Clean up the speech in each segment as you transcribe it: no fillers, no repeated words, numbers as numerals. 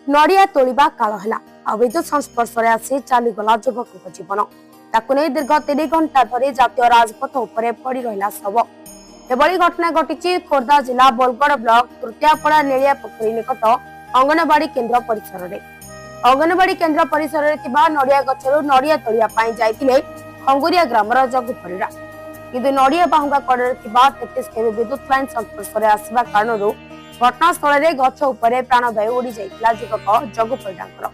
नड़िया तोड़ा काल है विद्युत संस्पर्श आसी चलीगला युवक जीवन ताकू नहीं दीर्घ 3 घंटा धरी जातीय राजपथ उपरे पड़ी रहा शव। एभली घटना घटी खोर्धा जिला बोलगड़ ब्लॉक तृतीयापड़ा नेलिया पोखरी निकट अंगनवाड़ी केन्द्र परिसर में। अंगनवाड़ी केन्द्र परिसर में नड़िया गछरु नड़िया तोड़ाई जाइतिले खंगुरिया ग्रामर जगु परिड़ा किंतु नड़िया बाहुंगा कड़े 33 केवी विद्युत लाइन संस्पर्श आसवा कारण घटनास्थल में गछ उपरे प्राणवायु उड़ी जाइतिला युवक जगु परिड़ा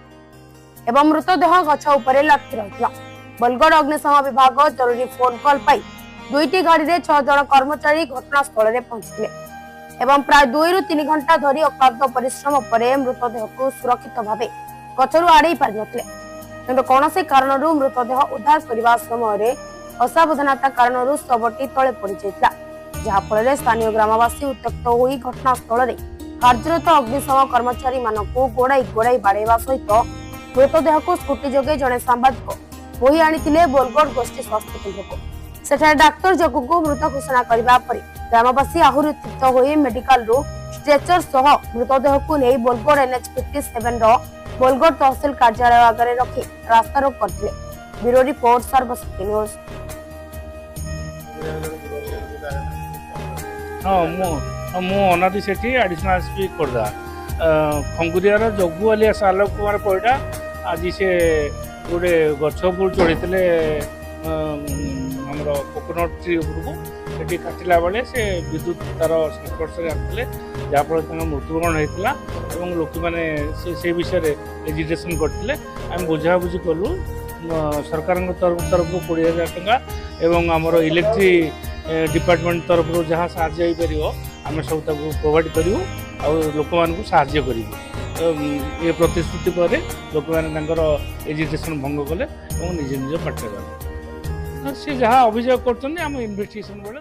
एवं मृतदेह गछ उपरे लटकी रहितला। बोलगड़ अग्निशम विभाग जरूरी फोन कॉल पाई 2टी गाड़ी में 6 जन कर्मचारी घटनास्थल में पहुंचते एवं प्राय 2 ରୁ 3 घंटा धरी अक्लांत परिश्रम पर मृतदेह को सुरक्षित भाव गचरु आड़े पारि नथिले किंतु कौन कारण मृतदेह उद्धार करने समय असावधानता कारण शवटी तले पड़ जाइतिला जहाफल स्थानीय ग्रामवासी उत्त्यक्त होई घटनास्थल में कार्यरत अग्निशम कर्मचारी मानक गोड़ाई गोड़ाई बाड़ेवा सहित मृतदेह को स्कूटी जोगे जड़े सांबादिक बोही आनी बोलगड़ गोष्ठी स्वास्थ्य केन्द्र को सेठारे डाक्तर जगु को मृत घोषणा करने पर ग्रामवासी आहरी उत्थित होई मेडिकल रू स्ट्रेचर सह मृतदेह को नहीं बोलगड़ NH 57 बोलगड़ तहसिल कार्यालय आगे रखी रास्ता रोक करथिले। Bureau report Sarvashakti news. मु अनादि सेठी एडिशनल एसपी खोर्धा खंगुरियार जग्गू आलियास आलोक कुमार परिडा आज से गोटे गछ उपड़ चढ़ी आमर कोकोनट ट्री उपरको से काटिला बेले से विद्युत तार संस्पर्श आते जहाँफल मृत्युवरण होता और लोक मैंने से विषय एजिटेसन करते आम बुझाबुझी कलु सरकार तरफ 20,000 टंका एवं आमर इलेक्ट्रिक डिपार्टमेंट तरफ जहाँ साहाय्य आम सब प्रोवाइड करूँ और लोक मान साहाय्य करूँ ये प्रतिश्रुति पर लोक मैंने एजिटेसन भंग कले और निज निज पाठ गले सी जहाँ अभियोग कर इन्वेस्टिगेशन बेले